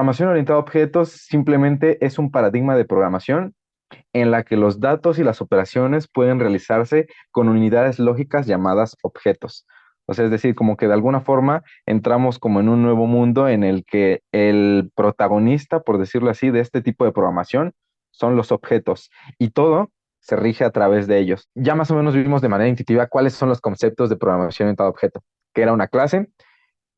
programación orientada a objetos simplemente es un paradigma de programación en la que los datos y las operaciones pueden realizarse con unidades lógicas llamadas objetos. O sea, es decir, como que de alguna forma entramos como en un nuevo mundo en el que el protagonista, por decirlo así, de este tipo de programación son los objetos y todo se rige a través de ellos. Ya más o menos vimos de manera intuitiva cuáles son los conceptos de programación orientada a objeto, que era una clase,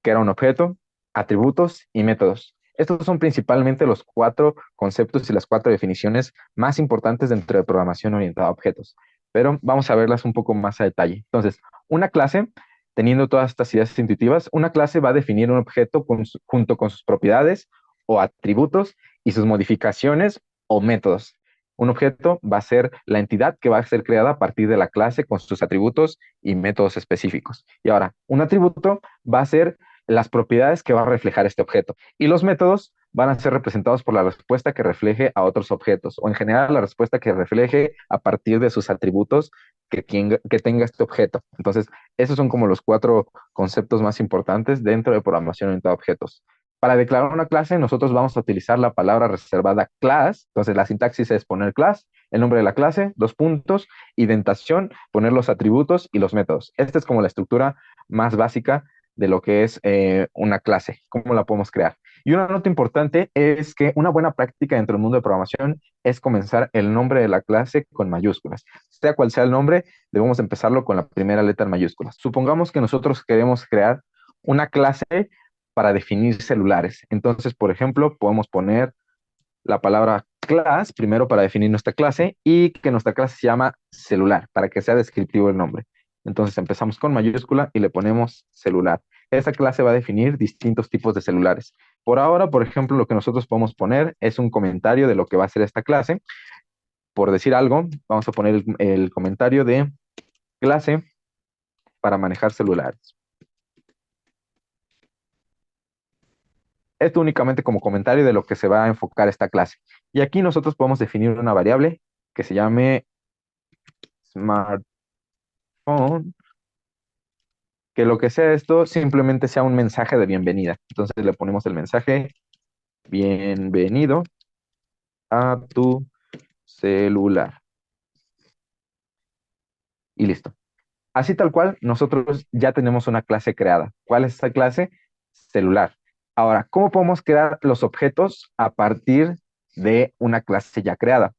que era un objeto, atributos y métodos. Estos son principalmente los cuatro conceptos y las cuatro definiciones más importantes dentro de programación orientada a objetos, pero vamos a verlas un poco más a detalle. Entonces, una clase, teniendo todas estas ideas intuitivas, una clase va a definir un objeto junto con sus propiedades o atributos y sus modificaciones o métodos. Un objeto va a ser la entidad que va a ser creada a partir de la clase con sus atributos y métodos específicos. Y ahora, un atributo va a ser las propiedades que va a reflejar este objeto. Y los métodos van a ser representados por la respuesta que refleje a otros objetos, o en general la respuesta que refleje a partir de sus atributos que tenga este objeto. Entonces, esos son como los cuatro conceptos más importantes dentro de programación orientada a objetos. Para declarar una clase, nosotros vamos a utilizar la palabra reservada class. Entonces, la sintaxis es poner class, el nombre de la clase, dos puntos, indentación, poner los atributos y los métodos. Esta es como la estructura más básica de lo que es una clase, cómo la podemos crear. Y una nota importante es que una buena práctica dentro del mundo de programación es comenzar el nombre de la clase con mayúsculas. Sea cual sea el nombre, debemos empezarlo con la primera letra en mayúsculas. Supongamos que nosotros queremos crear una clase para definir celulares. Entonces, por ejemplo, podemos poner la palabra class primero para definir nuestra clase y que nuestra clase se llama celular, para que sea descriptivo el nombre. Entonces empezamos con mayúscula y le ponemos celular. Esa clase va a definir distintos tipos de celulares. Por ahora, por ejemplo, lo que nosotros podemos poner es un comentario de lo que va a ser esta clase. Por decir algo, vamos a poner el comentario de clase para manejar celulares. Esto únicamente como comentario de lo que se va a enfocar esta clase. Y aquí nosotros podemos definir una variable que se llame smartphone, que lo que sea esto simplemente sea un mensaje de bienvenida. Entonces le ponemos el mensaje, bienvenido a tu celular. Y listo. Así tal cual, nosotros ya tenemos una clase creada. ¿Cuál es esa clase? Celular. Ahora, ¿cómo podemos crear los objetos a partir de una clase ya creada?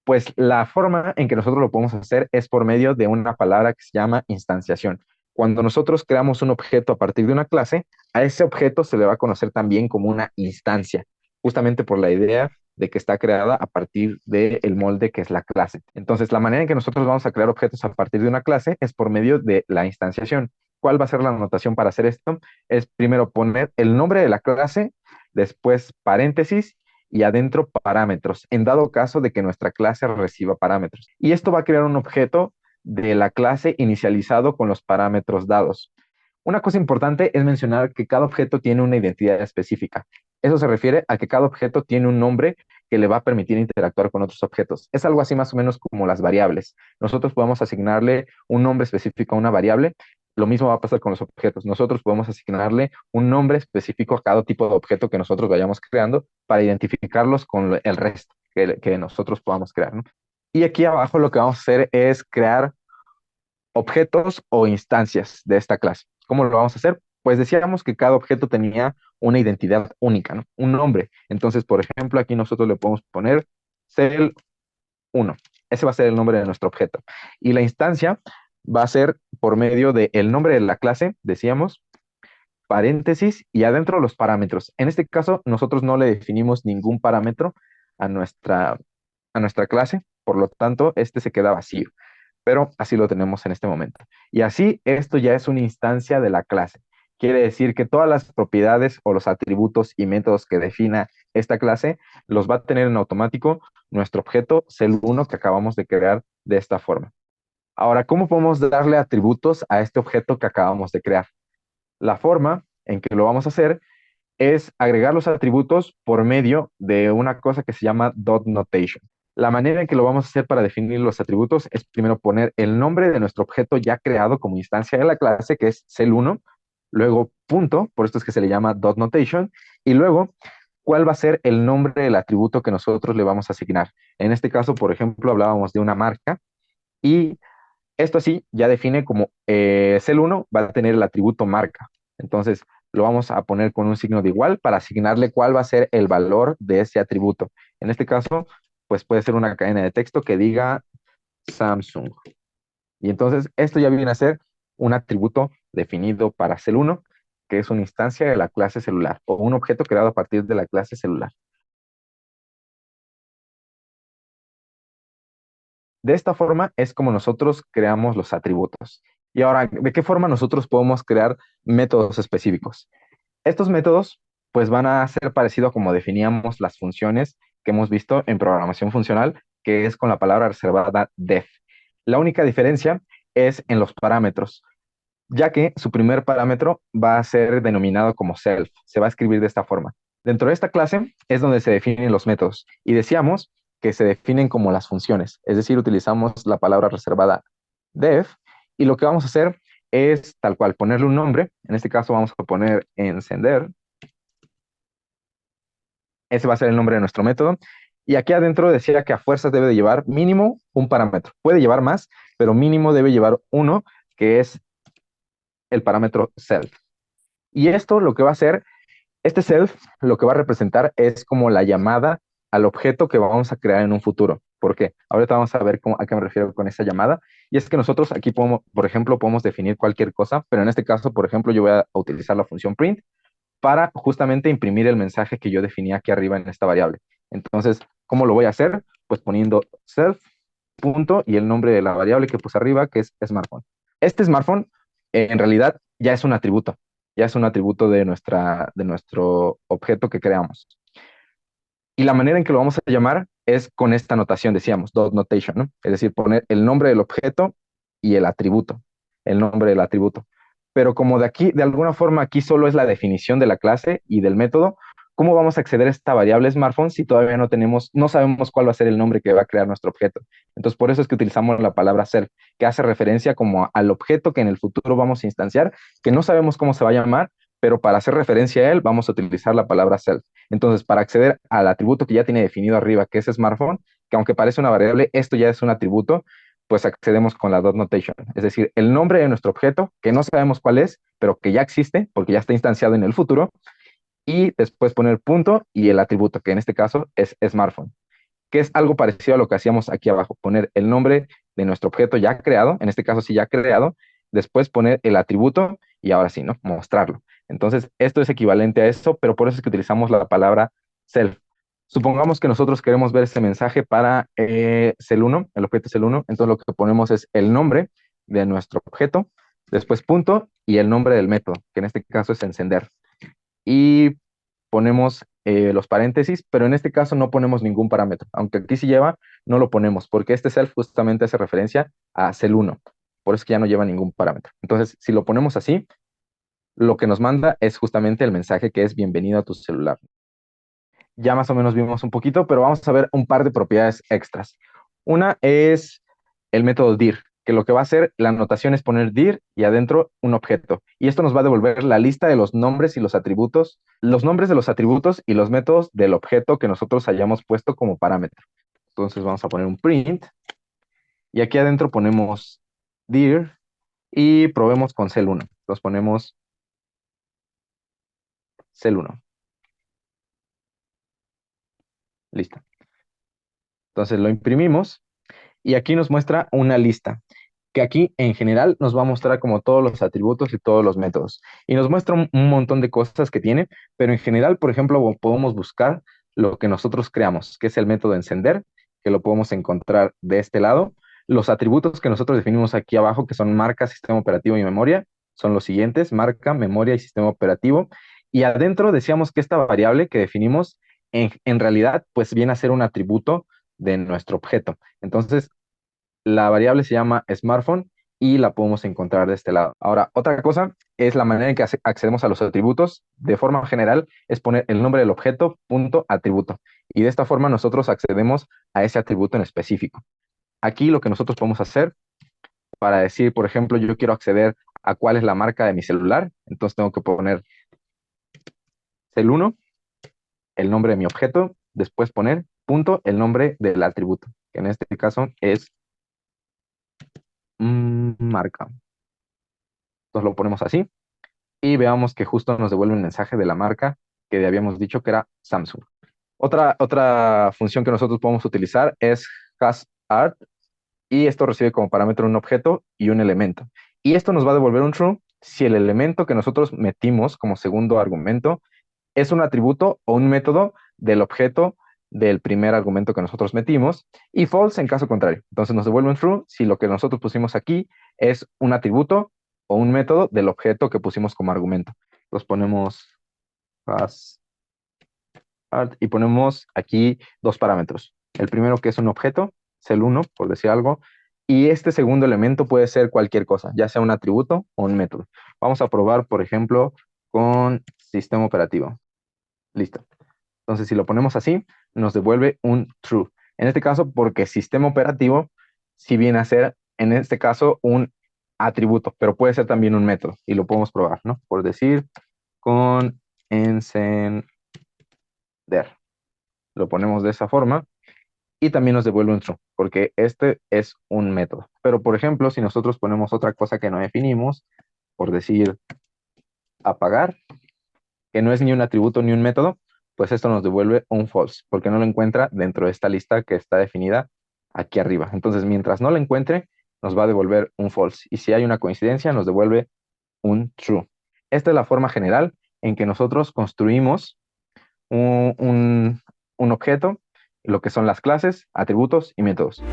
Pues la forma en que nosotros lo podemos hacer es por medio de una palabra que se llama instanciación. Cuando nosotros creamos un objeto a partir de una clase, a ese objeto se le va a conocer también como una instancia, justamente por la idea de que está creada a partir del molde que es la clase. Entonces, la manera en que nosotros vamos a crear objetos a partir de una clase es por medio de la instanciación. ¿Cuál va a ser la anotación para hacer esto? Es primero poner el nombre de la clase, después paréntesis y adentro parámetros, en dado caso de que nuestra clase reciba parámetros. Y esto va a crear un objeto de la clase inicializado con los parámetros dados. Una cosa importante es mencionar que cada objeto tiene una identidad específica. Eso se refiere a que cada objeto tiene un nombre que le va a permitir interactuar con otros objetos. Es algo así más o menos como las variables. Nosotros podemos asignarle un nombre específico a una variable. Lo mismo va a pasar con los objetos. Nosotros podemos asignarle un nombre específico a cada tipo de objeto que nosotros vayamos creando para identificarlos con el resto que nosotros podamos crear, ¿no? Y aquí abajo lo que vamos a hacer es crear objetos o instancias de esta clase. ¿Cómo lo vamos a hacer? Pues decíamos que cada objeto tenía una identidad única, ¿no? Un nombre. Entonces, por ejemplo, aquí nosotros le podemos poner cel1. Ese va a ser el nombre de nuestro objeto. Y la instancia va a ser por medio del nombre de la clase, decíamos, paréntesis y adentro los parámetros. En este caso, nosotros no le definimos ningún parámetro a nuestra clase, por lo tanto, este se queda vacío, pero así lo tenemos en este momento. Y así, esto ya es una instancia de la clase. Quiere decir que todas las propiedades o los atributos y métodos que defina esta clase los va a tener en automático nuestro objeto cel1 que acabamos de crear de esta forma. Ahora, ¿cómo podemos darle atributos a este objeto que acabamos de crear? La forma en que lo vamos a hacer es agregar los atributos por medio de una cosa que se llama dot notation. La manera en que lo vamos a hacer para definir los atributos es primero poner el nombre de nuestro objeto ya creado como instancia de la clase, que es cel1, luego punto, por esto es que se le llama dot notation, y luego cuál va a ser el nombre del atributo que nosotros le vamos a asignar. En este caso, por ejemplo, hablábamos de una marca y esto así ya define como cel 1 va a tener el atributo marca. Entonces, lo vamos a poner con un signo de igual para asignarle cuál va a ser el valor de ese atributo. En este caso, pues puede ser una cadena de texto que diga Samsung. Y entonces esto ya viene a ser un atributo definido para cel 1, que es una instancia de la clase celular o un objeto creado a partir de la clase celular. De esta forma es como nosotros creamos los atributos. Y ahora, ¿de qué forma nosotros podemos crear métodos específicos? Estos métodos pues van a ser parecidos a como definíamos las funciones que hemos visto en programación funcional, que es con la palabra reservada def. La única diferencia es en los parámetros, ya que su primer parámetro va a ser denominado como self. Se va a escribir de esta forma. Dentro de esta clase es donde se definen los métodos y decíamos que se definen como las funciones, es decir, utilizamos la palabra reservada def y lo que vamos a hacer es tal cual ponerle un nombre. En este caso vamos a poner encender. Ese va a ser el nombre de nuestro método. Y aquí adentro decía que a fuerzas debe de llevar mínimo un parámetro. Puede llevar más, pero mínimo debe llevar uno, que es el parámetro self. Y esto lo que va a hacer, este self, lo que va a representar es como la llamada al objeto que vamos a crear en un futuro. ¿Por qué? Ahorita vamos a ver a qué me refiero con esa llamada. Y es que nosotros aquí podemos, por ejemplo, podemos definir cualquier cosa, pero en este caso, por ejemplo, yo voy a utilizar la función print para justamente imprimir el mensaje que yo definí aquí arriba en esta variable. Entonces, ¿cómo lo voy a hacer? Pues poniendo self, punto, y el nombre de la variable que puse arriba, que es smartphone. Este smartphone, en realidad, ya es un atributo de nuestro objeto que creamos. Y la manera en que lo vamos a llamar es con esta notación, decíamos, dot notation, ¿no? Es decir, poner el nombre del objeto y el atributo, el nombre del atributo. Pero como de aquí, de alguna forma, aquí solo es la definición de la clase y del método, ¿cómo vamos a acceder a esta variable smartphone si todavía no tenemos, no sabemos cuál va a ser el nombre que va a crear nuestro objeto? Entonces, por eso es que utilizamos la palabra self, que hace referencia como al objeto que en el futuro vamos a instanciar, que no sabemos cómo se va a llamar, pero para hacer referencia a él vamos a utilizar la palabra self. Entonces, para acceder al atributo que ya tiene definido arriba, que es smartphone, que aunque parece una variable, esto ya es un atributo, pues accedemos con la dot notation. Es decir, el nombre de nuestro objeto, que no sabemos cuál es, pero que ya existe, porque ya está instanciado en el futuro, y después poner punto y el atributo, que en este caso es smartphone, que es algo parecido a lo que hacíamos aquí abajo, poner el nombre de nuestro objeto ya creado, en este caso sí ya creado, después poner el atributo y ahora sí, ¿no? Mostrarlo. Entonces, esto es equivalente a eso, pero por eso es que utilizamos la palabra self. Supongamos que nosotros queremos ver ese mensaje para cel 1, el objeto cel 1, entonces lo que ponemos es el nombre de nuestro objeto, después punto y el nombre del método, que en este caso es encender. Y ponemos los paréntesis, pero en este caso no ponemos ningún parámetro. Aunque aquí sí lleva, no lo ponemos, porque este self justamente hace referencia a cel 1. Por eso es que ya no lleva ningún parámetro. Entonces, si lo ponemos así, lo que nos manda es justamente el mensaje que es bienvenido a tu celular. Ya más o menos vimos un poquito, pero vamos a ver un par de propiedades extras. Una es el método dir, que lo que va a hacer, la anotación es poner dir y adentro un objeto. Y esto nos va a devolver la lista de los nombres y los atributos, los nombres de los atributos y los métodos del objeto que nosotros hayamos puesto como parámetro. Entonces vamos a poner un print y aquí adentro ponemos dir y probemos con cel 1. Entonces ponemos cel 1. Listo. Entonces lo imprimimos y aquí nos muestra una lista, que aquí en general nos va a mostrar como todos los atributos y todos los métodos. Y nos muestra un montón de cosas que tiene, pero en general, por ejemplo, podemos buscar lo que nosotros creamos, que es el método encender, que lo podemos encontrar de este lado. Los atributos que nosotros definimos aquí abajo, que son marca, sistema operativo y memoria, son los siguientes: marca, memoria y sistema operativo. Y adentro decíamos que esta variable que definimos en realidad pues viene a ser un atributo de nuestro objeto. Entonces, la variable se llama smartphone y la podemos encontrar de este lado. Ahora, otra cosa es la manera en que accedemos a los atributos. De forma general, es poner el nombre del objeto, punto, atributo. Y de esta forma nosotros accedemos a ese atributo en específico. Aquí lo que nosotros podemos hacer para decir, por ejemplo, yo quiero acceder a cuál es la marca de mi celular, entonces tengo que poner cel 1 el nombre de mi objeto, después poner punto el nombre del atributo, que en este caso es marca. Entonces lo ponemos así y veamos que justo nos devuelve un mensaje de la marca que habíamos dicho que era Samsung. Otra función que nosotros podemos utilizar es hasArt y esto recibe como parámetro un objeto y un elemento. Y esto nos va a devolver un true si el elemento que nosotros metimos como segundo argumento es un atributo o un método del objeto del primer argumento que nosotros metimos y false en caso contrario. Entonces nos devuelve un true si lo que nosotros pusimos aquí es un atributo o un método del objeto que pusimos como argumento. Entonces ponemos has y ponemos aquí dos parámetros. El primero que es un objeto, es el 1, por decir algo, y este segundo elemento puede ser cualquier cosa, ya sea un atributo o un método. Vamos a probar, por ejemplo, con sistema operativo. Listo. Entonces, si lo ponemos así, nos devuelve un true. En este caso, porque sistema operativo, si viene a ser, en este caso, un atributo, pero puede ser también un método, y lo podemos probar, ¿no? Por decir, con encender. Lo ponemos de esa forma y también nos devuelve un true, porque este es un método. Pero, por ejemplo, si nosotros ponemos otra cosa que no definimos, por decir apagar, que no es ni un atributo ni un método, pues esto nos devuelve un false, porque no lo encuentra dentro de esta lista que está definida aquí arriba. Entonces, mientras no lo encuentre, nos va a devolver un false. Y si hay una coincidencia, nos devuelve un true. Esta es la forma general en que nosotros construimos un objeto, lo que son las clases, atributos y métodos.